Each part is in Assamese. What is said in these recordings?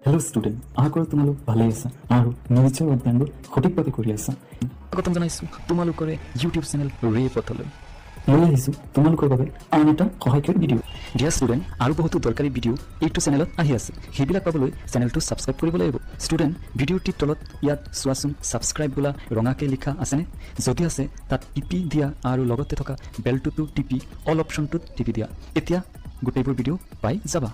হেল্ল' ষ্টুডেণ্ট, আশা কৰোঁ তোমালোক ভালেই আছা আৰু নিজৰ অধ্যয়নবোৰ সঠিকভাৱে কৰি আছা। স্বাগতম জনাইছোঁ তোমালোকৰে ইউটিউব চেনেল ৰে পথলৈ। লৈ আহিছোঁ তোমালোকৰ বাবে আন এটা সহায়কাৰী ভিডিঅ'। ডিয়াৰ ষ্টুডেণ্ট, আৰু বহুতো দৰকাৰী ভিডিঅ' এইটো চেনেলত আহি আছে, সেইবিলাক পাবলৈ চেনেলটো ছাবস্ক্ৰাইব কৰিব লাগিব। ষ্টুডেণ্ট, ভিডিঅ'টিৰ তলত ইয়াত চোৱাচোন ছাবস্ক্ৰাইব বোলা ৰঙাকৈ লিখা আছেনে? যদি আছে তাত টিপি দিয়া আৰু লগতে থকা বেলটোতো টিপি অল অপশ্যনটোত টিপি দিয়া। এতিয়া গোটেইবোৰ ভিডিঅ' পাই যাবা।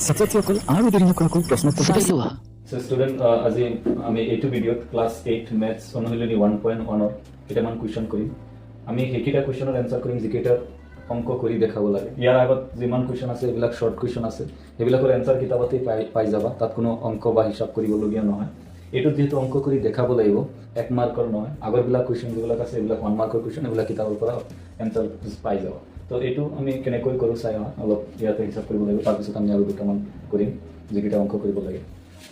ছাত্ৰ ছাত্ৰীসকল আৰু দেৰি নকৰাকৈ প্ৰশ্নোত্তৰ লোৱা। So student, আজি আমি এইটো ভিডিঅ'ত ক্লাছ 8 মেথছ অনুশীলনী 1.1 কেইটামান কুৱেশ্যন কৰিম। আমি সেইকেইটা কুৱেশ্যনৰ এনচাৰ কৰিম যিকেইটা অংক কৰি দেখাব লাগে। ইয়াৰ আগত যিমান কুৱেশ্যন আছে এইবিলাক শ্বৰ্ট কুৱেশ্যন আছে, সেইবিলাকৰ এনচাৰ কিতাপতেই পাই যাবা, তাত কোনো অংক বা হিচাপ কৰিবলগীয়া নহয়। এইটোত যিহেতু অংক কৰি দেখাব লাগিব, 1 মাৰ্কৰ নহয়। আগৰবিলাক কুৱেশ্যন যিবিলাক আছে এইবিলাক 1 মাৰ্কৰ কুৱেশ্যন, এইবিলাক কিতাপৰ পৰা এনচাৰ পাই যাবা। তো এইটো আমি কেনেকৈ কৰোঁ চাই অহা, অলপ ইয়াতে হিচাপ কৰিব লাগিব, তাৰপিছত আমি আৰু দুটামান কৰিম যিকেইটা অংক কৰিব লাগে।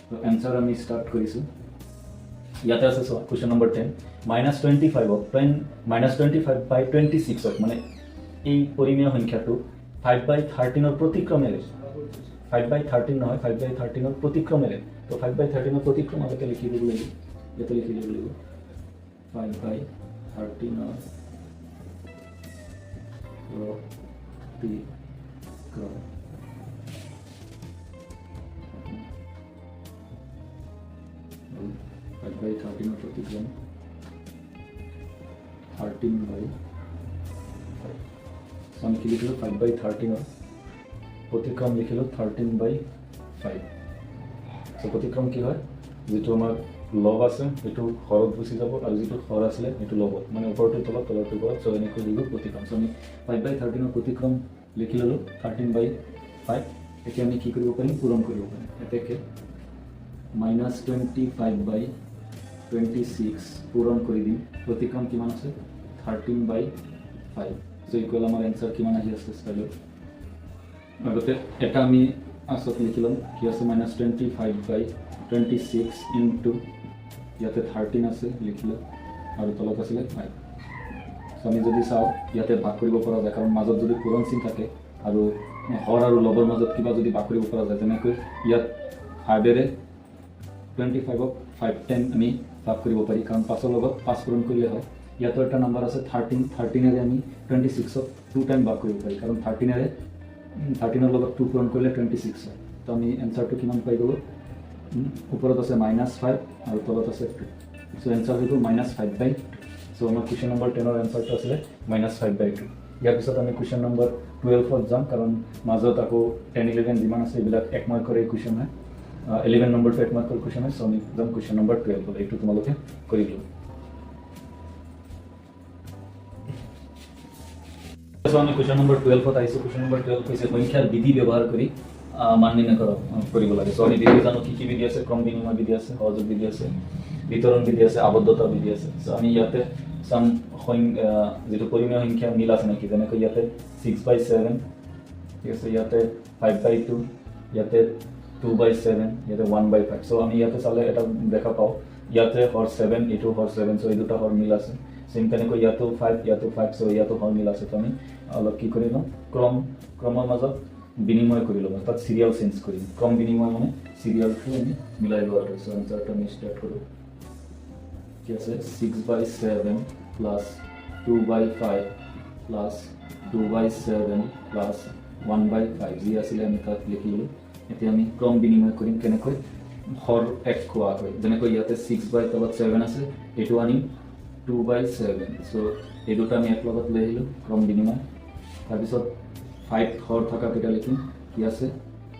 তো এনচাৰ আমি ষ্টাৰ্ট কৰিছোঁ। ইয়াতে আছে কুৱেশ্যন নম্বৰ 10, -25/26 মানে এই পৰিমেয় সংখ্যাটো 5/13 প্ৰতিক্ৰমেৰে, 5/13 নহয়, 5/13 প্ৰতিক্ৰমেৰে। তো 5/13 প্ৰতিক্ৰম আগতে লিখি দিব লাগিব, ইয়াতে লিখি দিব লাগিব 5/13 প্ৰতিক্ৰম। 5/13 প্ৰতিক্ৰম 13/5। আমি কি লিখিলোঁ 5/13 প্ৰতিক্ৰম লিখিলোঁ 13/5। প্ৰতিক্ৰম কি হয়, যিটো আমাৰ লব আছে সেইটো হৰত গুচি যাব আৰু যিটো হৰ আছিলে সেইটো লবত, মানে ওপৰটোৰ তলত তলৰটোৰ ওপৰত, চ' এনেকৈ লিখিলোঁ প্ৰতিক্ৰম। চ' আমি 5/13 প্ৰতিক্ৰম লিখি ল'লোঁ 13/5। এতিয়া আমি কি কৰিব পাৰিম, পূৰণ কৰিব পাৰিম। এতেকে -25/26 পূৰণ কৰি দিম। প্ৰতিক্ৰম কিমান আছে 13/5। চ' ইকুৱেল আমাৰ এনচাৰ কিমান আহি আছে চাই। আগতে এটা আমি আচত লিখি ল'ম, কি আছে -25/26 ইনটু ইয়াতে 13 আছে লিখিলোঁ আৰু তলত আছিলে 5। চ' আমি যদি চাওঁ ইয়াতে ভাগ কৰিব পৰা যায়, কাৰণ মাজত যদি পূৰণ চিন থাকে আৰু হৰ আৰু লবৰ মাজত কিবা যদি ভাগ কৰিব পৰা যায়, তেনেকৈ ইয়াত 5ৰে 25ক 510 আমি ভাগ কৰিব পাৰি, কাৰণ 5ৰ লগত 5 পূৰণ কৰিলে হয়। ইয়াতো এটা নাম্বাৰ আছে 13ৰে আমি 26ক 2 টাইম ভাগ কৰিব পাৰি, কাৰণ 13ৰ লগত 2 পূৰণ কৰিলে 26 হয়। তো আমি এনচাৰটো কিমান পাই গ'লোঁ, ওপৰত আছে -5 আৰু তলত আছে 2। চ' এনচাৰ হৈ গ'ল -5/2। চ' আমাৰ কুৱেশ্যন নম্বৰ 10ৰ এনচাৰটো আছিলে -5/2। ইয়াৰ পিছত আমি কুৱেশ্যন নম্বৰ 12ত যাম, কাৰণ মাজত আকৌ 10, 11 যিমান আছে এইবিলাক 1 মাৰ্কৰ এই কুৱেশ্যন হয়। 11 নম্বৰটো 1 মাৰ্কৰ কুৱেশ্যন হয়। চ' আমি যাম কুৱেশ্যন নম্বৰ 12। এইটো তোমালোকে কৰি দিওঁ। আমি কুৱেশ্যন নম্বৰ 12ত আহিছোঁ। কুৱেশ্যন নম্বৰ 12 হৈছে সংখ্যাৰ বিধি ব্যৱহাৰ কৰি মান নিৰ্ণয় কৰিব লাগে। চ' আমি বিধি জানো, কি কি বিধি আছে, ক্ৰম বিনিময় বিধি আছে, সহযোগ বিধি আছে, বিতৰণ বিধি আছে, আবদ্ধতা বিধি আছে। চ' আমি ইয়াতে চাম যিটো পৰিমেয় সংখ্যা মিল আছে নেকি, যেনেকৈ ইয়াতে 6/7, ঠিক আছে, ইয়াতে 5/2, ইয়াতে 2/7, ইয়াতে 1/5। চ' আমি ইয়াতে চালে এটা দেখা পাওঁ, ইয়াতে হৰ 7, এইটো হৰ 7, চ' এই দুটা হৰ মিল আছে। চেম তেনেকৈ ইয়াতো 5, ইয়াতো 5, চ' ইয়াতো হৰ মিল আছে। তো আমি অলপ কি কৰি লওঁ, ক্ৰমৰ মাজত বিনিময় কৰি ল'ব, তাত চিৰিয়েল চেঞ্জ কৰিম। ক্ৰম বিনিময় মানে চিৰিয়েলটো আমি মিলাই লোৱা হয়। চ' এনচাৰটো আমি ষ্টাৰ্ট কৰোঁ। কি আছে 6/7 প্লাছ 2/5 প্লাছ 2/7 প্লাছ 1/5 যি আছিলে আমি তাত লিখি ল'লোঁ। এতিয়া আমি ক্ৰম বিনিময় কৰিম, কেনেকৈ হৰ 1 খোৱা হয়, যেনেকৈ ইয়াতে 6/7 আছে, এইটো আনিম 2/7। চ' এই দুটা আমি এক লগত লৈ আহিলোঁ, ক্ৰম বিনিময়। তাৰপিছত 5 হৰ থকা কেইটা লিখিম, কি আছে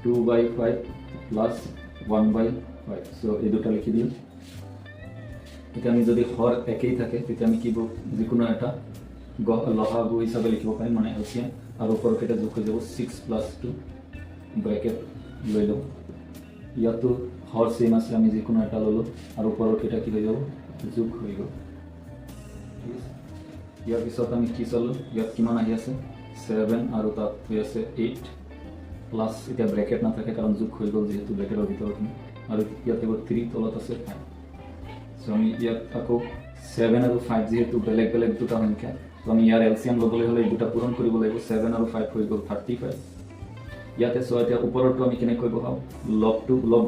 2/5 প্লাছ 1/5। চ' এই দুটা লিখি দিওঁ। এতিয়া আমি যদি হৰ একেই থাকে তেতিয়া আমি কি যিকোনো এটা লসাগু হিচাপে লিখিব পাৰিম, মানে এলচিয়াম, আৰু ওপৰৰ কেইটা যোগ হৈ যাব 6 + 2 ব্ৰেকেট লৈ লওঁ। ইয়াতো হৰ চেম আছে, আমি যিকোনো এটা ল'লোঁ আৰু ওপৰৰ কেইটা কি হৈ যাব, যোগ হৈ গ'ল। ঠিক আছে, ইয়াৰ পিছত আমি কি চালোঁ, ইয়াত কিমান আহি আছে 7 আৰু তাত হৈ আছে 8 প্লাছ, এতিয়া ব্ৰেকেট নাথাকে কাৰণ যোগ হৈ গ'ল যিহেতু ব্ৰেকেটৰ ভিতৰখিনি, আৰু ইয়াত হ'ব 3, তলত আছে 5। চ' আমি ইয়াত আকৌ 7 আৰু 5 যিহেতু বেলেগ বেলেগ দুটা সংখ্যা, তো আমি ইয়াৰ এলচিয়াম ল'বলৈ হ'লে এই দুটা পূৰণ কৰিব লাগিব। 7 আৰু 5 হৈ গ'ল 35। ইয়াতে চোৱা এতিয়া ওপৰতো আমি কেনেকৈ বহাওঁ লগ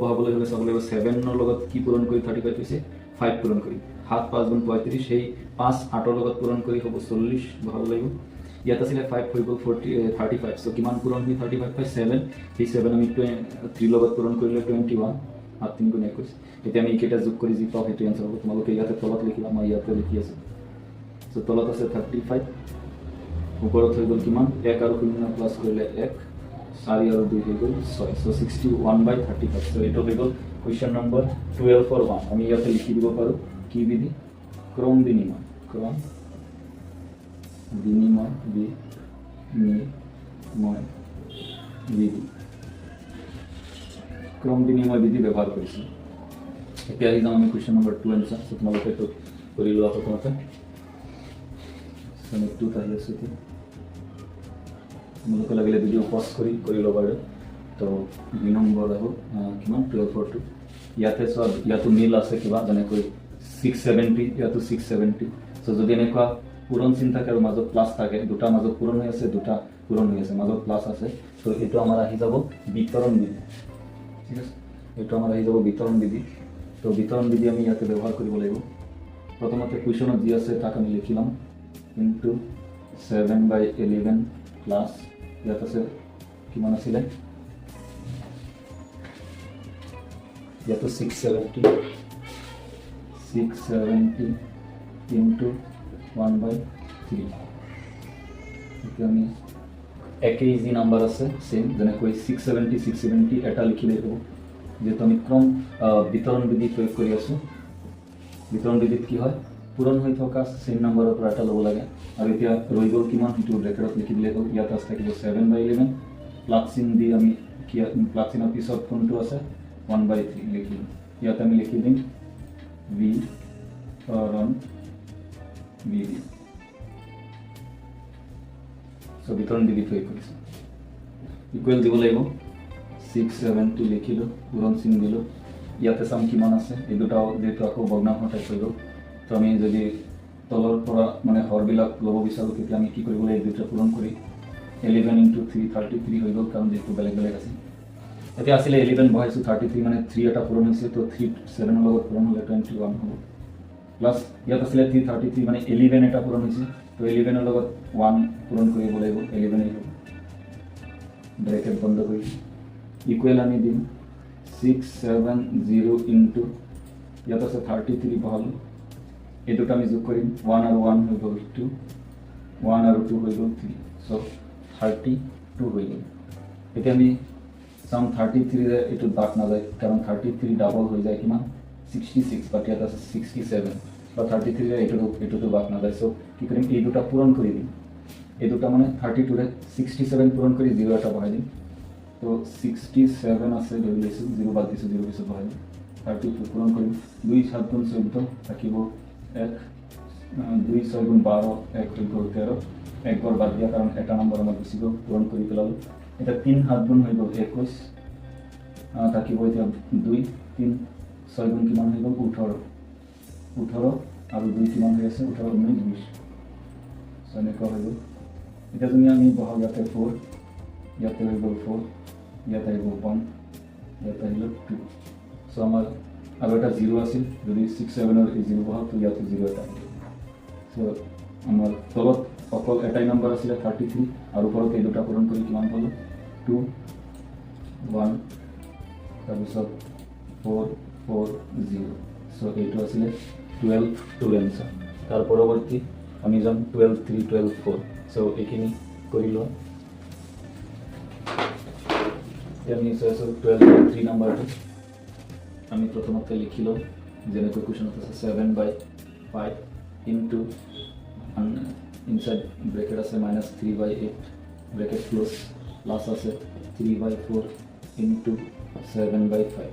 বহাবলৈ হ'লে চাব লাগিব 7ৰ লগত কি পূৰণ কৰি 35 হৈছে 5 পূৰণ কৰি 7 5 গুণ 35 সেই 5 8ৰ লগত পূৰণ কৰি হ'ব 40 বহাব লাগিব ইয়াত আছিলে 5 হৈ গ'ল 35 সো কিমান পূৰণ হৈ 35 পাই 7 সেই 7 আমি 3 লগত পূৰণ কৰিলে 21 আৰ 3 গুণ 21 এতিয়া আমি এইকেইটা যোগ কৰি যি পাওঁ সেইটো এনসাৰ হ'ব তোমালোকে ইয়াতে তলত লিখিবা মই ইয়াতে লিখি আছো সো তলত আছে 35 ওপৰত হৈ গ'ল কিমান 1 আৰু 0 প্লাস কৰিলে 1 4 আৰু 2 হৈ গ'ল 6 সো 61/35 সো এইটো হৈ গ'ল কোৱেশ্চন নম্বৰ 12 for 1 আমি ইয়াতে লিখি দিব পাৰো কি বিধি ক্ৰম বিনিময় বিধি ক্ৰম বিনিময় বিধি ব্যৱহাৰ কৰিছো এতিয়া আহি যাওঁ আমি কোৱেশ্চন নম্বৰ 2 এনসাৰ সো তোমালোকে তো কৰি লোৱা প্ৰথমতে আমি 2 আহি আছে তোমালোকে লাগিলে ভিডিও পজ কৰি ল'ব পাৰে তো 2 নম্বৰ হ'ব কিমান 12 for 2 ইয়াতে চোৱা ইয়াতো মিল আছে কিবা যেনেকৈ 670 ইয়াতো 670 সো যদি এনেকুৱা পূৰণ চিন থাকে আৰু মাজত প্লাস থাকে দুটা মাজত পূৰণ হৈ আছে দুটা পূৰণ হৈ আছে মাজত প্লাস আছে তো এইটো আমাৰ আহি যাব বিতৰণ বিধি ঠিক আছে এইটো আমাৰ আহি যাব বিতৰণ বিধি তো বিতৰণ বিধি আমি ইয়াতে ব্যৱহাৰ কৰিব লাগিব প্ৰথমতে কুৱেশ্যনত যি আছে তাক আমি লিখি ল'ম ইনটু 7/11 প্লাস ইয়াত আছে কিমান আছিলে ইয়াতো 670 ইনটু 1/3 এতিয়া আমি একই যি নাম্বার আছে সেম যেনেকৈ 670 এটা লিখিলে হ'ব যেহেতু আমি ক্ৰম বিতৰণ বিধি প্ৰয়োগ কৰি আছো বিতৰণ বিধিত কি হয় পূৰণ হৈ থকা সেম নাম্বাৰৰ পৰা এটা ল'ব লাগে আৰু এতিয়া ৰৈ গ'ল কিমান সেইটো ব্ৰেকেটত লিখি দিলে হ'ল ইয়াত আছে থাকিব 7/11 প্লাস চিন দি আমি কি প্লাস চিনৰ পিছত কোনটো আছে 1/3 লিখিম ইয়াত আমি লিখি দিম বিতৰণ বিধি সো বিতৰণ বিধি প্ৰয়োগ কৰিছো ইকুৱেল দিব লাগিব 670 লিখিলো পূৰণ চিন দিলো ইয়াতে চাম কিমান আছে এই দুটাও যেহেতু আকৌ ভগ্নাংশ টাইপ হৈ গ'ল তো আমি যদি তলৰ পৰা মানে হৰবিলাক ল'ব বিচাৰোঁ তেতিয়া আমি কি কৰিব লাগিব দুটা পূৰণ কৰি 11 × 3 33 হৈ গ'ল কাৰণ যেহেতু বেলেগ বেলেগ আছে এতিয়া আছিলে 11 বহাইছোঁ 33 মানে 3 এটা পূৰণ হৈছে তো 3 7ৰ লগত পূৰণ হ'লে 21 হ'ব প্লাস ইয়াত আছিলে 333 মানে 11 এটা পূৰণ হৈছে তো 11ৰ লগত 1 পূৰণ কৰিব লাগিব 11 হ'ব ব্ৰেকেট বন্ধ কৰি ইকুৱেল আমি দিম 670 ইনটু ইয়াত আছে 33 বহালোঁ এই দুটা আমি যোগ কৰিম 1 আৰু 1 হৈ গ'ল 2 1 আৰু 2 হৈ গ'ল 3 সো 32 হৈ গ'ল এতিয়া আমি চাম 33 ৰে এইটো দাগ নাযায় কাৰণ 33 ডাবল হৈ যায় কিমান 66 বাট ইয়াত আছে 67 বা 33 ৰে এইটো দাগ নাযায় সো কি কৰিম এই দুটা পূৰণ কৰি দিম এই দুটা মানে 32 ৰে 67 পূৰণ কৰি 0 এটা বহাই দিম তো 67 আছে ধৰি লৈছোঁ 0 বাদ দিছোঁ 0 পিছত বহাই দিম 32 পূৰণ কৰিম 2 7 গুণ 14 থাকিব 1 2 6 গুণ 12 1 হৈ গ'ল 13 1 গড় বাদ দিয়া কাৰণ এটা নম্বৰ আমাৰ গুচি গ'ল পূৰণ কৰি পেলালোঁ এটা 3 7 গুণ হৈ গ'ল 21 থাকিব এতিয়া 2 3 6 গুণ কিমান হৈ গ'ল 18 আৰু 2 কিমান হৈ আছে 18 19 20 এনেকুৱা হৈ গ'ল এতিয়া যদি আমি বহাওঁ ইয়াতে 4 ইয়াতে হৈ গ'ল 4 ইয়াতে আহিব 1 ইয়াতে আহিল 2 সো আমাৰ আৰু এটা 0 আছিল যদি 6 7 এই 0 বহাওঁ তো ইয়াতে 0 এটা আহিব সো আমাৰ তলত অকল এটাই নম্বৰ আছিলে 33 আৰু ওপৰত এই দুটা পূৰণ কৰি কিমান পালোঁ 2 1 তাৰপিছত 4 4 0 সো এইটো আছিলে 12 2 এনসাৰ তাৰ পৰৱৰ্তী আমি যাম 12 3 12 4 সো এইখিনি কৰি লোৱা আমি চাইছো 12 3 নাম্বাৰটো আমি প্ৰথমতে লিখি লওঁ যেনেকৈ কুৱেশ্যনত আছে 7/5 ইনটু ইনসাইড ব্ৰেকেট আছে -3/8 ব্ৰেকেট ক্লোজ প্লাস আছে 3/4 ইনটু 7/5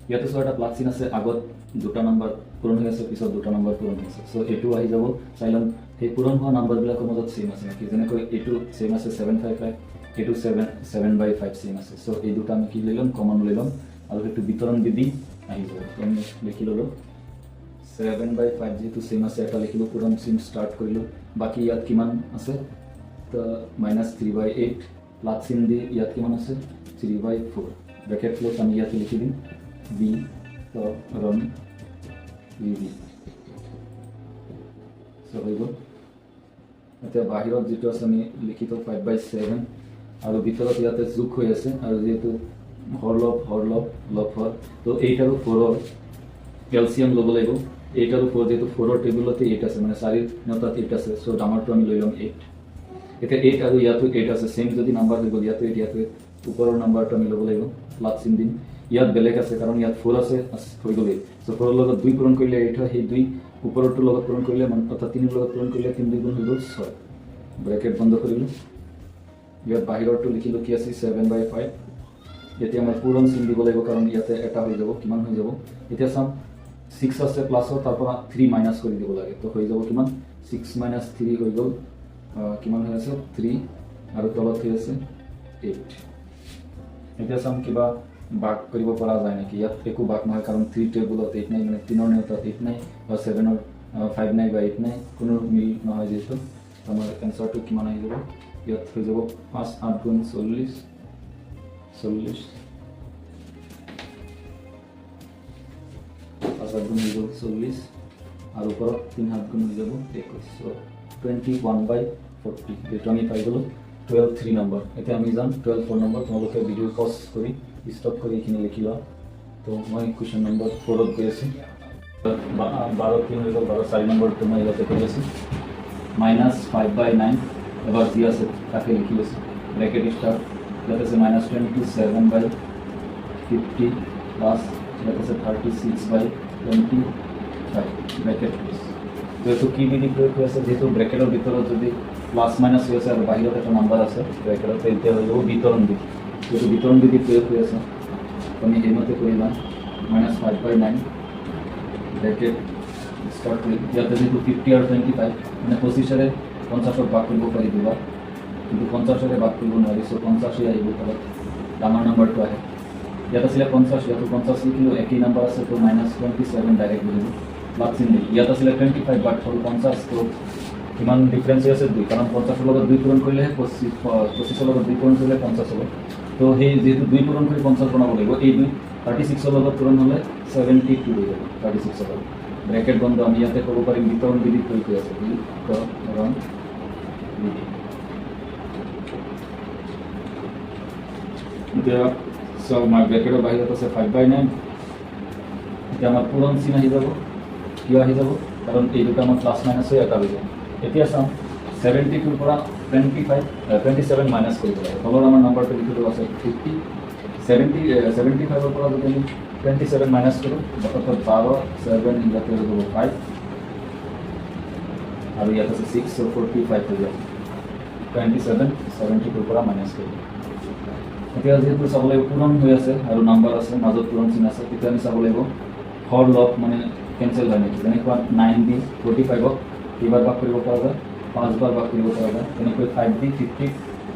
ইয়াতে চোৱা এটা প্লাস চিন আছে আগত দুটা নাম্বাৰ পূৰণ হৈ আছে পিছত দুটা নাম্বাৰ পূৰণ হৈ আছে সো এইটো আহি যাব চাই ল'ম সেই পূৰণ হোৱা নাম্বাৰবিলাকৰ মাজত সেম আছে নেকি যেনেকৈ এইটো সেম আছে 755 এইটো 7/5 সেম আছে সো এই দুটা আমি কি লৈ ল'ম কমন লৈ ল'ম আৰু সেইটো বিতৰণ বিধি আহি যাব তো আমি লিখি ল'লোঁ 7/5 যেহেতু সেম আছে এটা লিখিলোঁ পূৰণ চিন ষ্টাৰ্ট কৰিলোঁ বাকী ইয়াত কিমান আছে তো -3/8 প্লাছ চিন দি ইয়াত কিমান আছে 3/4 ব্ৰেকেট ক্লোজ আমি ইয়াতে লিখি দিম বিতৰণ বিধি সো হৈ গ'ল এতিয়া বাহিৰত যেটো আছে আমি লিখিত 5/7 আৰু ভিতৰত ইয়াতে যোগ হৈ আছে আৰু যেটো হৰলব লফৰ তো 8 আৰু 4 ৰ ক্যালসিয়াম ল'ব লাগিব 8 আৰু 4 যেটো 4 ৰ টেবুলতে 8 আছে মানে 4 নতাত 8 আছে সো ডাঙৰটো আমি লৈ লম 8 এতিয়া 8 আৰু ইয়াতো 8 আছে সেম যদি নাম্বাৰ হৈ গ'ল ইয়াতে ওপৰৰ নাম্বাৰটো আমি ল'ব লাগিব প্লাছ চিন দিম ইয়াত বেলেগ আছে কাৰণ ইয়াত 4 আছে হৈ গ'লে সো 4 ৰ লগত 2 পূৰণ কৰিলে 8 হয় সেই 2 ওপৰৰটো লগত পূৰণ কৰিলে মানে অৰ্থাৎ 3 ৰ লগত পূৰণ কৰিলে 3 2 গুণ হৈ গ'ল 6 ব্ৰেকেট বন্ধ কৰিলো ইয়াত বাহিৰৰটো লিখিলো কি আছে 7/5 এতিয়া আমাৰ পূৰণ চিন দিব লাগিব কাৰণ ইয়াতে এটা হৈ যাব কিমান হৈ যাব এতিয়া চাম 6 আছে প্লাছৰ তাৰ পৰা 3 মাইনাস কৰি দিব লাগে তো হৈ যাব কিমান 6 - 3 হৈ গ'ল কিমান হৈ আছে 3 আৰু তলত হৈ আছে 8 এতিয়া চাম কিবা ভাগ কৰিব পৰা যায় নেকি ইয়াত একো ভাগ নহয় কাৰণ 3 টেবুলত 8 নাই মানে 3 ৰ নেউতাত 8 নাই বা 7 ৰ 5 নাই বা 8 নাই কোনো মিল নহয় যেটো আমাৰ এনসাৰটো কিমান আহি যাব ইয়াত হৈ যাব 5 8 গুণ 40 5 গুণ হৈ যাব 40 আৰু ওপৰত 3 7 গুণ হৈ যাব 21 সো 21/40 যেটো আমি পাই গলো 12 3 নম্বৰ এতিয়া আমি যাম 12 4 নম্বৰ তোমালোকে ভিডিও পজ কৰি স্টপ কৰি এখানে লিখি লোৱা তো মই কোৱেশ্চন নম্বৰ 4 ত গৈ আছো 12 3 হৈ গ'ল 12 4 নম্বৰটো মই ইয়াতে কৰি আছো -5/9 এবাৰ যি আছে তাকে লিখি লৈছো ব্ৰেকেট স্টাৰ্ট ইয়াত আছে -27/50 প্লাছ ইয়াত আছে 36/25 ব্ৰেকেট তো এইটো কি বিধি প্ৰয়োগ হৈ আছে যেহেতু ব্ৰেকেটৰ ভিতৰত যদি প্লাছ মাইনাছ হৈ আছে আৰু বাহিৰত এটা নাম্বাৰ আছে ব্ৰেকেটত তেন্তে হৈ যাব বিতৰণ বিধি যেটো বিতৰণ বিধি প্ৰয়োগ হৈ আছে আমি এইমতে কৰিলাম -5/9 ব্ৰেকেট স্টাৰ্ট কৰি ইয়াতে যেহেতু 50 আৰু 25 মানে 25ৰে 50ৰ ভাগ কৰিব পাৰি দিবা কিন্তু 50ৰে ভাগ কৰিব নোৱাৰি সো 50 আহিব তলত ডাঙৰ নাম্বাৰটো আহে ইয়াত আছিলে 50 ইয়াত 50 লিখিলো একই নাম্বাৰ আছে তো -27 ডাইৰেক্ট লিখিলো প্লাছ চিন দিলো ইয়াত আছিলে 25 বাট হ'ল 50 তো কিমান ডিফাৰেন্স আছে 2 কাৰণ 50 ৰ লগত 2 পূৰণ কৰিলে 25 ৰ লগত 2 পূৰণ কৰিলে 50 হ'ব তো সেই যেহেতু 2 পূৰণ কৰি 50 বনাব লাগিব এই 2 36 ৰ লগত পূৰণ হ'লে 72 হৈ যাব 36 ৰ লগত ব্ৰেকেট বন্ধ আমি ইয়াতে ক'ব পাৰিম বিতৰণ বিধি প্ৰয়োগ হৈ আছে বিতৰণ বিধি এতিয়া সব আমাৰ ব্ৰেকেটৰ বাহিৰত আছে 5/9 এতিয়া আমাৰ পূৰণ চিন আহি যাব কিয় আহি যাব কাৰণ এই দুটা আমাৰ প্লাছ মাইনাছ হৈ এটা হৈ যাব এতিয়া চাম 72 ৰ পৰা 27 মাইনাছ কৰিব লাগে তলৰ আমাৰ নাম্বাৰটো লিখিলো আছে 50 75 ৰ পৰা যদি আমি 27 মাইনাছ কৰোঁ অৰ্থাৎ 12 7 ইয়াতে হৈ যাব 5 আৰু ইয়াত আছে 6 so 45 হৈ যাব 27 72 ৰ পৰা মাইনাছ কৰিব এতিয়া যেহেতু চাব লাগিব পূৰণ হৈ আছে আৰু নাম্বাৰ আছে মাজত পূৰণ চিন আছে তেতিয়া আমি চাব লাগিব হৰ লগ মানে কেনসেল হয় নেকি যেনেকুৱা 9 দি 45ক কেইবাৰ ভাগ কৰিব পৰা যায় 5 বাৰ ভাগ কৰিব পৰা যায় তেনেকৈ 5 দি 50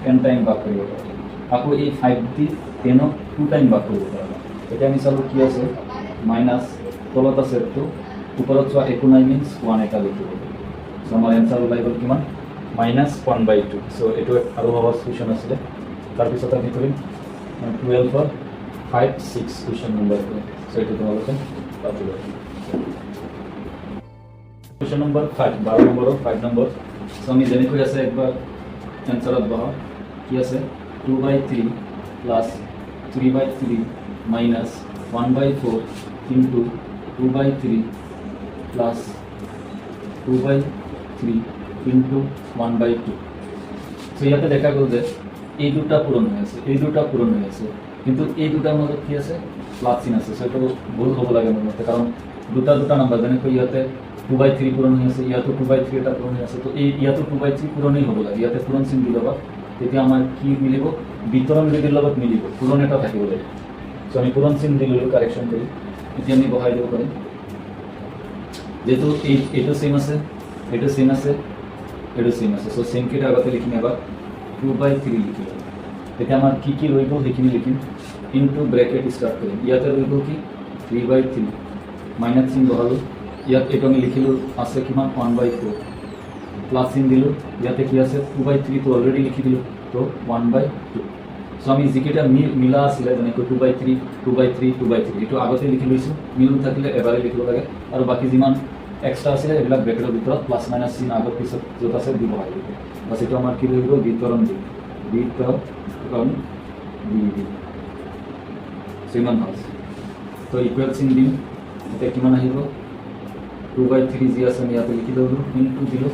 10 টাইম ভাগ কৰিব পৰা যায় আকৌ এই 5 দি 10ক 2 টাইম ভাগ কৰিব পৰা যায় এতিয়া আমি চালো কি আছে মাইনাছ তলত আছে তো ওপৰত চোৱা একো নাই মিন্স 1 এটা লিখিব সো আমাৰ এনসাৰ ওলাই গ'ল কিমান -1/2 সো এটো আৰু সহজ কুৱেশ্চন আছিল তাৰপিছত আমি কৰিম 12 ৰ 5 6 কুৱেশ্চন নম্বৰ সো এটো তোমালোকে পাবল কুৱেশ্চন নম্বৰ 5 12 নম্বৰৰ 5 নম্বৰ সো আমি যেনেকৈ আছে একবাৰ এনসাৰত বহা কি আছে 2/3 plus 3/3 minus 1/4 into 2/3 plus 2/3 into 1/2 so ইয়াতে দেখা গ'ল যে এই দুটা পূৰণ হৈ আছে কিন্তু এই দুটাৰ মাজত কি আছে প্লাস চিন আছে সো এটা ভুল হ'ব লাগে মোৰ মতে কাৰণ দুটা নাম্বাৰ যেনেকৈ ইয়াতে 2/3 পূৰণ হৈ আছে ইয়াতো 2/3 এটা পূৰণ হৈ আছে তো এই ইয়াতো 2/3 পূৰণই হ'ব লাগে ইয়াতে পূৰণ চিন দি ল'বা তেতিয়া আমাৰ কি মিলিব বিতৰণ বিধিৰ লগত মিলিব পূৰণ এটা থাকিব লাগে সো আমি পূৰণ চিন দি ললো কাৰেকশন কৰি এতিয়া আমি বহাই দিব পাৰিম যেহেতু এইটো সেম আছে এইটো সেম আছে সো সেম কেইটা আগতে লিখিম এবাৰ 2/3 লিখিম তেতিয়া আমাৰ কি ৰৈ গ'ল সেইখিনি লিখিম ইনটু ব্ৰেকেট স্টাৰ্ট কৰিম ইয়াতে ৰৈ গ'ল কি 3/3 মাইনাস চিন বহালো ইয়াত এইটো আমি লিখিলো আছে কিমান 1/4 প্লাস চিন দিলো ইয়াতে কি আছে 2/3 তো অলরেডি লিখি দিলো তো 1/2 সো আমি যিকেইটা মিলা আছিলে যেনেকৈ 2/3 2/3 2/3 এইটো আগতে লিখি লৈছোঁ মিল থাকিলে এবাৰে লিখিব লাগে আৰু বাকী যিমান এক্সট্ৰা আছিলে এইবিলাক ব্ৰেকেটৰ ভিতৰত প্লাছ মাইনাছ চিন আগত পিছত য'ত আছে দিব লাগিব বাছ এইটো আমাৰ কি লাগিব বিতৰণ বি সো ইমান ভাল তো ইকুৱেল চিন দিম এতিয়া কিমান আহিব 2/3 যি আছে আমি ইয়াতে লিখি দিলোঁ ইনটু দিলোঁ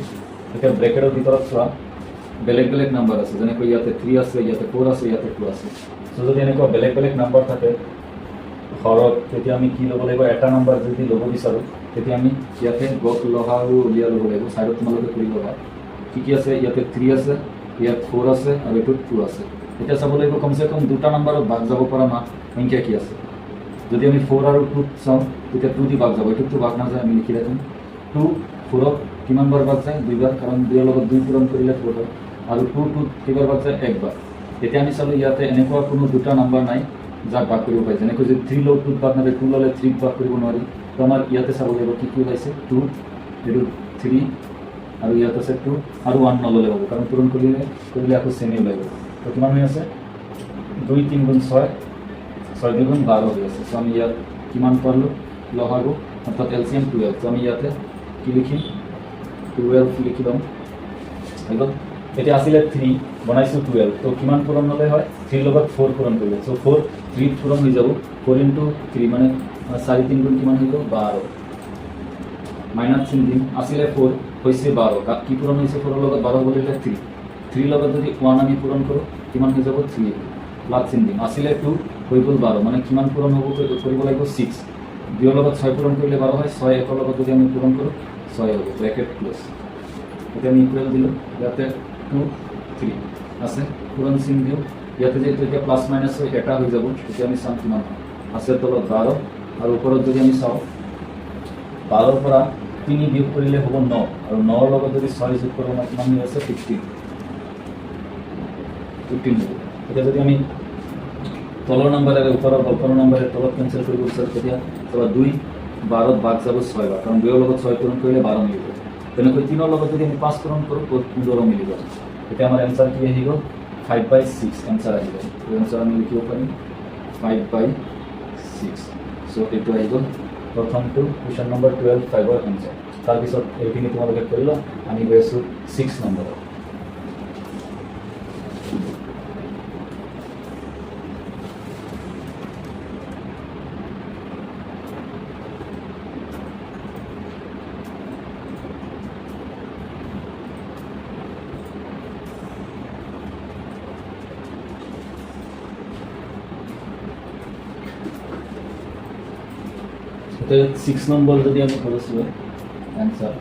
এতিয়া ব্ৰেকেটৰ ভিতৰত চোৱা বেলেগ বেলেগ নাম্বাৰ আছে যেনেকৈ ইয়াতে 3 আছে ইয়াতে 4 আছে ইয়াতে 2 আছে সো যদি এনেকুৱা বেলেগ বেলেগ নাম্বাৰ থাকে হৰত তেতিয়া আমি কি ল'ব লাগিব এটা নাম্বাৰ যদি ল'ব বিচাৰোঁ তেতিয়া আমি ইয়াতে গক লহাও উলিয়াই ল'ব লাগিব চাইডত তোমালোকে কৰি ল'বা কি আছে ইয়াতে 3 আছে ইয়াত 4 আছে আৰু এইটো 2 আছে এতিয়া চাব লাগিব কমসে কম দুটা নাম্বাৰত ভাগ যাব পৰা না সংখ্যা কি আছে যদি আমি 4 আৰু 2 চাওঁ তেতিয়া 2 দি ভাগ যাব এইটো ভাগ না যায় আমি লিখি ৰাখিম 2 4 কিমান বাৰ ভাগ যায় দুইবাৰ কাৰণ 2 ৰ লগত 2 পূৰণ কৰিলে 4 হয় আৰু 2 কেইবাৰ ভাগ যায় একবাৰ এতিয়া আমি চালোঁ ইয়াতে এনেকুৱা কোনো দুটা নাম্বাৰ নাই যাক ভাগ কৰিব পাৰি যেনেকৈ যদি 3 লওঁ 2 ভাগ নাযায় 2 ল'লে 3 ভাগ কৰিব নোৱাৰি তো আমাৰ ইয়াতে চাব লাগিব কি কি ওলাইছে 2 এইটো 3 আৰু ইয়াত আছে 2 আৰু 1 নল'লে হ'ব কাৰণ পূৰণ কৰিলে আকৌ চেমি ওলাব তো কিমান হৈ আছে 2 3 গুণ 6 6 2 গুণ 12 হৈ আছে সো আমি ইয়াত কিমান পাৰলোঁ লহাগু অৰ্থাৎ এলচিএম 12 তো আমি ইয়াতে কি লিখিম 12 লিখি ল'ম হৈ গ'ল এতিয়া আছিলে 3 বনাইছোঁ 12 তো কিমান পূৰণ হ'লে হয় 3 লগত 4 পূৰণ কৰিলে সো 4 3 পূৰণ হৈ যাব 4 × 3 মানে 4 3 গুণ কিমান হৈ গ'ল 12 মাইনাছ চিন দিম আছিলে 4 হৈছে 12 কি পূৰণ হৈছে 4 লগত 12 বলিলে 3 লগত যদি 1 আমি পূৰণ কৰোঁ কিমান হৈ যাব 3 প্লাছ চিন দিম আছিলে 2 হৈ গ'ল 12 মানে কিমান পূৰণ হ'ব কৰিব লাগিব 6 2 লগত 6 পূৰণ কৰিলে 12 হয় 6 1 লগত যদি আমি পূৰণ কৰোঁ 6 হ'ব ব্ৰেকেট ক্লোজ এতিয়া আমি ইকুৱেল দিলোঁ ইয়াতে 2 3 আছে পূৰণ চিন দিওঁ ইয়াতে যেহেতু এতিয়া প্লাছ মাইনাছ হৈ এটা হৈ যাব তেতিয়া আমি চাম কিমান আছে তলত 12 আৰু ওপৰত যদি আমি চাওঁ 12 পৰা 3 বিয়োগ কৰিলে হ'ব 9 আৰু 9 ৰ লগত যদি 6 যোগ কৰোঁ কিমান হৈ আছে 15 এতিয়া যদি আমি তলৰ নাম্বাৰেৰে ওপৰৰ নাম্বাৰেৰে তলত কেঞ্চেল কৰিব বিচাৰোঁ তেতিয়া 2 12 ভাগ যাব 6 বাৰ কাৰণ 2 ৰ লগত 6 পূৰণ কৰিলে 12 মিলিব তেনেকৈ 3 ৰ লগত যদি আমি 5 পূৰণ কৰোঁ 15 মিলিব এতিয়া আমাৰ এনচাৰ কি আহিব 5/6 এনচাৰ আহিব এনচাৰ আমি লিখিব পাৰিম 5/6 সো এইটো আহি গ'ল প্ৰথমটো কুৱেশ্যন নম্বৰ 12 5ৰ এনচাৰ তাৰপিছত এইখিনি তোমালোকে কৰি লোৱা আমি গৈ আছোঁ 6 নম্বৰত তো 6 নম্বৰ যদি আমি কৰিছোঁ এনচাৰ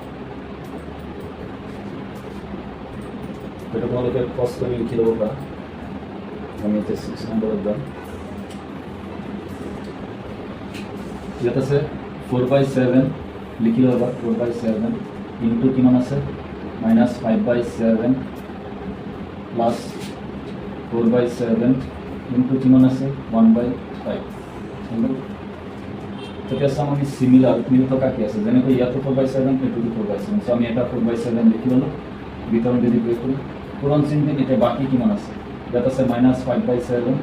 এটা তোমালোকে পজ কৰি লিখি ল'ব পাৰা আমি এতিয়া 6 নম্বৰত যাম ইয়াত আছে 4/7 লিখি ল'বা 4/7 ইনটু কিমান আছে মাইনাছ 5/7 প্লাছ 4/7 ইনটু কিমান আছে 1/5 তেতিয়া চাম আমি সিমিলাৰ মিল থকা কি আছে যেনেকৈ ইয়াতো 4/7 এইটো 4/7 সো আমি এটা 4/7 লিখি ল'লোঁ বিতৰণ যদি প্ৰয়োগ কৰোঁ পূৰণ চিন দিম এতিয়া বাকী কিমান আছে ইয়াত আছে মাইনাছ 5/7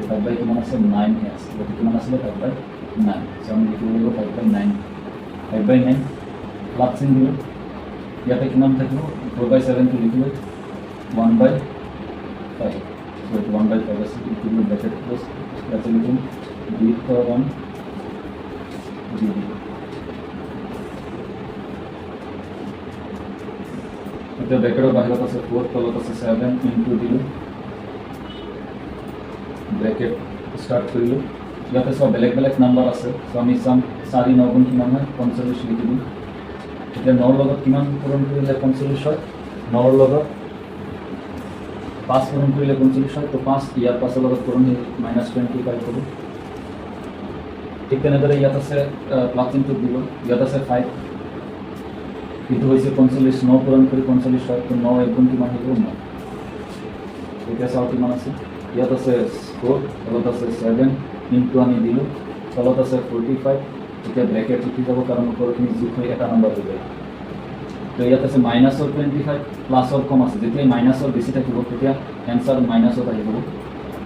5/9 কিমান আছে 9 হে আছে গতিকে কিমান আছিলে 5/9 সো আমি লিখিব লাগিব 5/9 প্লাছ চিন দিলোঁ ইয়াতে কিমান থাকিব 4/7 টো লিখিলোঁ 1/5 সো 1/5 আছে ইকুৱেল ব্ৰেকেট ক্লোজ ইয়াতে লিখিম বিতৰণ এতিয়া ব্ৰেকেটৰ বাহিৰত আছে 4 তলত আছে 7 ইনটু দিলোঁ ব্ৰেকেট ষ্টাৰ্ট কৰিলোঁ ইয়াতে সব বেলেগ বেলেগ নাম্বাৰ আছে সো আমি চাম 4 9 গুণ কিমান হয় 45 লিখি দিম এতিয়া 9 ৰ লগত কিমান পূৰণ কৰিলে 45 হয় 9 ৰ লগত 5 পূৰণ কৰিলে 45 হয় তো 5 ইয়াৰ পাছৰ লগত পূৰণ -25 হ'ব ঠিক তেনেদৰে ইয়াত আছে প্লাছ চিনটো দিব ইয়াত আছে 5 এইটো হৈছে 45 9 পূৰণ কৰি 45 হয় তো 9 1 গুণ কিমান হ'ব 9 এতিয়া চাওঁ কিমান আছে ইয়াত আছে 4 তলত আছে 7 ইনটু আমি দিলোঁ তলত আছে 45 এতিয়া ব্ৰেকেট উঠি যাব কাৰণ ওপৰখিনি যোগ হৈ এটা নম্বৰ হৈ যায় তো ইয়াত আছে -25 প্লাছৰ কম আছে যেতিয়া মাইনাছৰ বেছি থাকিব তেতিয়া এনচাৰ মাইনাছত আহি যাব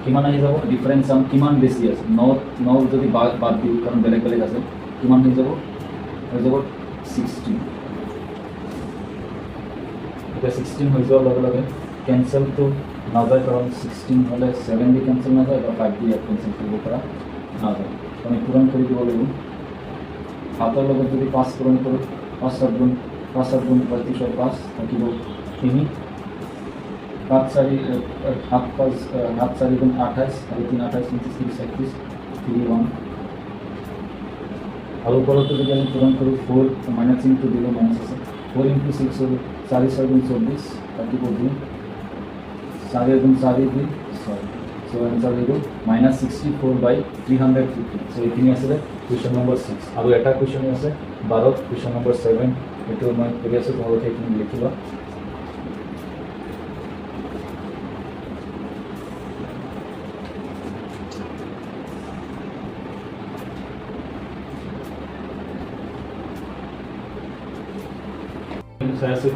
কিমান আহি যাব ডিফাৰেঞ্চ চাম কিমান বেছি আছে 9 যদি বাদ দিওঁ কাৰণ বেলেগ বেলেগ আছে কিমান হৈ যাব 16 এতিয়া 16 হৈ যোৱাৰ লগে লগে কেনচেলটো নাযায় কাৰণ 16 হ'লে 7 দি কেনচেল নাযায় বা 5 দি কেনচেল কৰিব পৰা নাযায় আমি পূৰণ কৰি দিব লাগিব হাতৰ লগত যদি 5 পূৰণ কৰোঁ 5 7 গুণ 35 5 থাকিব 3 7 4 গুণ 28 আৰু 3 28 29 30 31 আৰু ওপৰতো যদি আমি পূৰণ কৰোঁ 4 মাইনাছ চিনটো দিলে মাইনাছ আছে 4 × 6 হ'ল 4 6 গুণ 24 থাকিব 2 4 গুণ 4 2 6 সো এনসার হইল -64/350 সো এইখিনি আছে কোয়েশ্চন নম্বৰ 6 আৰু এটা কোয়েশ্চন আছে 12 কোয়েশ্চন নম্বৰ 7 এটো মই কৰি আছো তোমালোকে এইখিনি লিখিবা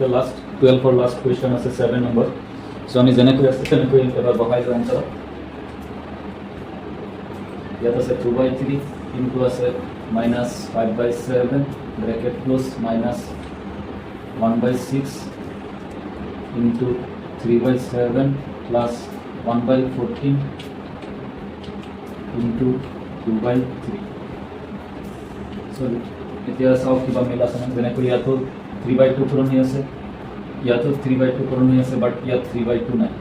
the last 12 for last question আছে 7 number so আমি যেনেকৈ আছে তেনেকৈ এবাৰ বহাই যাম আনসাৰ ইয়াত আছে 2/3 ইনটু আছে -5/7 bracket close -1/6 into 3/7 plus 1/14 into 2/3 so এতিয়া চাও কিবা মিল আছে যেনেকৈ ইয়াত 3/2 পূরণ হয়ে আছে ইয়াতো 3/2 পূরণ হয়ে আছে বাট ইয়াত 3/2 নাই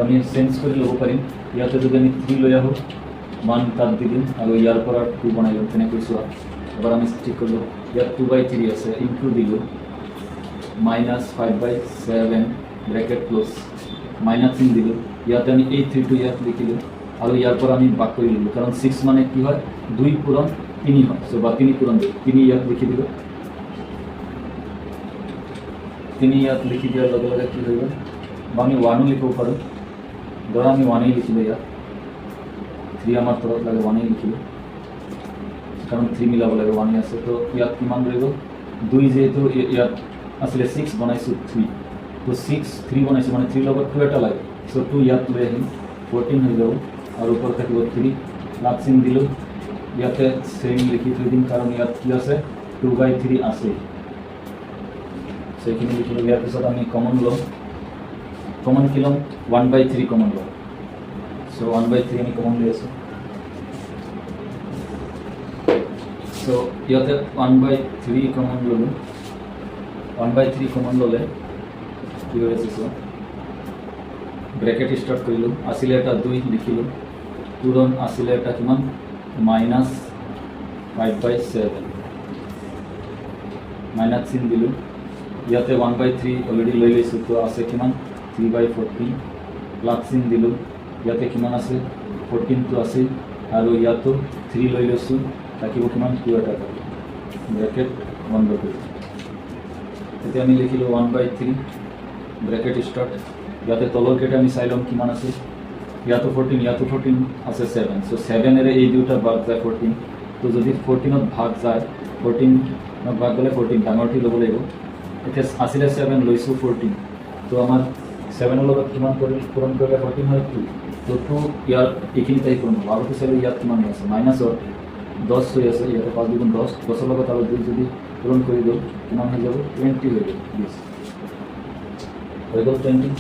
আমি চেঞ্জ করে লব পারিম ইয়াতে যদি আমি 3 লৈ আহো মান তাত দি দিম আৰু ইয়াৰ পৰা 2 বনাই লম তেনেকৈ চোৱা এবাৰ আমি ঠিক কৰিলো ইয়াত 2/3 আছে ইনটু দিলো -5/7 ব্র্যাকেট ক্লোজ -3 দিলো ইয়াতে আমি এই 3 টো ইয়াত লিখিলো আৰু ইয়াৰ পৰা আমি ভাগ কৰি ললো কাৰণ 6 মানে কি হয় 2 পূরণ 3 হয় সো বা 3 পূরণ 3 ইয়াত লিখি দিলো তিনি ইয়াত লিখি দিয়াৰ লগে লগে কি হৈ গ'ল বা আমি 1 লিখিব পাৰোঁ ধৰা আমি 1 লিখিলোঁ ইয়াত 3 আমাৰ তলত লাগে 1 লিখিলোঁ কাৰণ 3 মিলাব লাগে 1 আছে তো ইয়াত কিমান ৰৈ গ'ল 2 যেহেতু ইয়াত আছিলে 6 বনাইছোঁ 3 তো 6 3 বনাইছোঁ মানে 3 লগত 2 এটা লাগে সো 2 ইয়াত লৈ আহিম 14 হৈ যাব আৰু ওপৰত থাকিব 3 প্লাছ চিন দিলোঁ ইয়াতে চেম লিখি থৈ দিম কাৰণ ইয়াত কি আছে 2/3 আছে সেইখিনি লিখিলোঁ ইয়াৰ পিছত আমি কমন লম কমন কি ল'ম 1/3 কমন ল'ম সো 1/3 আমি কমন লৈ আছোঁ সো ইয়াতে 1/3 কমন ল'লোঁ 1/3 কমন ল'লে কি হৈ আছে চোৱা ব্ৰেকেট ষ্টাৰ্ট কৰিলোঁ আছিলে এটা 2 লিখিলোঁ পূৰণ আছিলে এটা কিমান -5/7 মাইনাছ চিন দিলোঁ ইয়াতে 1/3 অলৰেডি লৈ লৈছোঁ তো আছে কিমান 3/14 প্লাছ চিন দিলোঁ ইয়াতে কিমান আছে 14 তো আছে আৰু ইয়াতো 3 লৈ লৈছোঁ থাকিব কিমান 2 এটা ব্ৰেকেট বন্ধ কৰি এতিয়া আমি লিখিলোঁ 1/3 ব্ৰেকেট ষ্টাৰ্ট ইয়াতে তলৰ কেইটা আমি চাই ল'ম কিমান আছে ইয়াতো 14 ইয়াতো 14 আছে 7 সো 7 এৰে এই দুটা ভাগ যায় 14 তো যদি 14ত ভাগ যায় 14ত ভাগ গ'লে 14 ডাঙৰটি ল'ব লাগিব এতিয়া আছিলে 7 লৈছোঁ 14 তো আমাৰ 7 ৰ লগত কিমান পূৰণ কৰিলে 14 হয় 2 তো 2 ইয়াৰ এইখিনিতে পূৰণ হ'ব আৰু পিছলৈ ইয়াত কিমান হৈ আছে মাইনাছৰ 10 হৈ আছে ইয়াতে 5 দুগুণ 10 10ৰ লগত আৰু 2 যদি পূৰণ কৰি দিওঁ কিমান হৈ যাব 20 হৈ যাব 20 হৈ গ'ল 20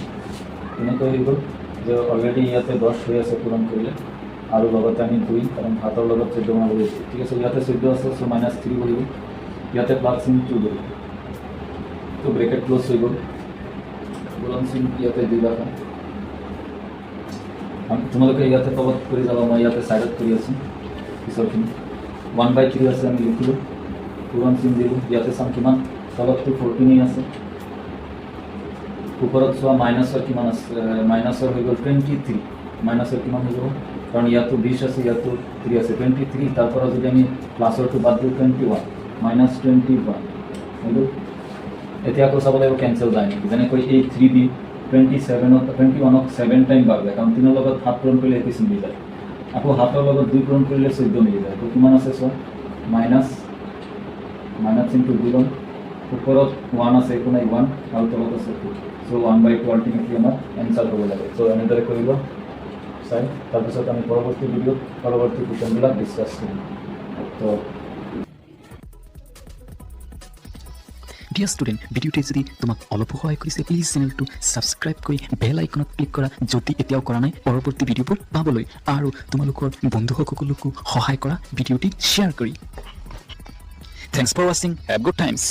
এনেকৈ হৈ গ'ল যে অলৰেডি ইয়াতে 10 হৈ আছে পূৰণ কৰিলে আৰু লগতে আমি 2 কাৰণ ভাতৰ লগত 14 বনাব গৈছোঁ ঠিক আছে ইয়াতে 14 আছে সো -3 বহিব ইয়াতে প্লাছ চিন 2 বহিব তো ব্রেকেট ক্লোজ হৈ গ'ল পূৰণ চিন ইয়াতে দি ৰাখা তোমালোকে ইয়াতে তলত কৰি যাবা মই ইয়াতে ছাইডত কৰি আছোঁ পিছৰখিনি 1/3 আছে আমি লিখিলোঁ পূৰণ চিন দিলোঁ ইয়াতে চাম কিমান তলতটো 14 আছে ওপৰত চোৱা মাইনাছৰ কিমান আছে মাইনাছৰ হৈ গ'ল 23 মাইনাছৰ কিমান হৈ যাব কাৰণ ইয়াতো 20 আছে ইয়াতো 3 আছে 23 তাৰ পৰা যদি আমি প্লাছৰটো বাদ দিওঁ 21 -21 হৈ গ'ল এতিয়া আকৌ চাব লাগিব কেঞ্চেল যায় নেকি যেনেকৈ এই 3 দি 21ক 7 টাইম ভাগ যায় কাৰণ 3ৰ লগত 7 পূৰণ কৰিলে 21 মিলি যায় আকৌ 7ৰ লগত 2 পূৰণ কৰিলে 14 মিলি যায় তো কিমান আছে চোৱা মাইনাছ ইনটু 2 ল'ম ওপৰত 1 আছে একো নাই 1 আৰু তলত আছে 2 সো 1/2 আলটিমেটলি আমাৰ এনসাৰ হ'ব লাগে সো এনেদৰে কৰিব চাই তাৰপিছত আমি পৰৱৰ্তী ভিডিঅ'ত পৰৱৰ্তী কুৱেশ্যনবিলাক ডিছকাছ কৰিম তো ডিয়াৰ ষ্টুডেণ্ট ভিডিঅ'টোৱে যদি তোমাক অলপো সহায় কৰিছে প্লিজ চেনেলটো ছাবস্ক্ৰাইব কৰি বেল আইকনত ক্লিক কৰা যদি এতিয়াও কৰা নাই পৰৱৰ্তী ভিডিঅ'বোৰ পাবলৈ আৰু তোমালোকৰ বন্ধুসকলকো সহায় কৰা ভিডিঅ'টি শ্বেয়াৰ কৰি থেংকছ ফৰ ৱাচিং হেভ গুড টাইমছ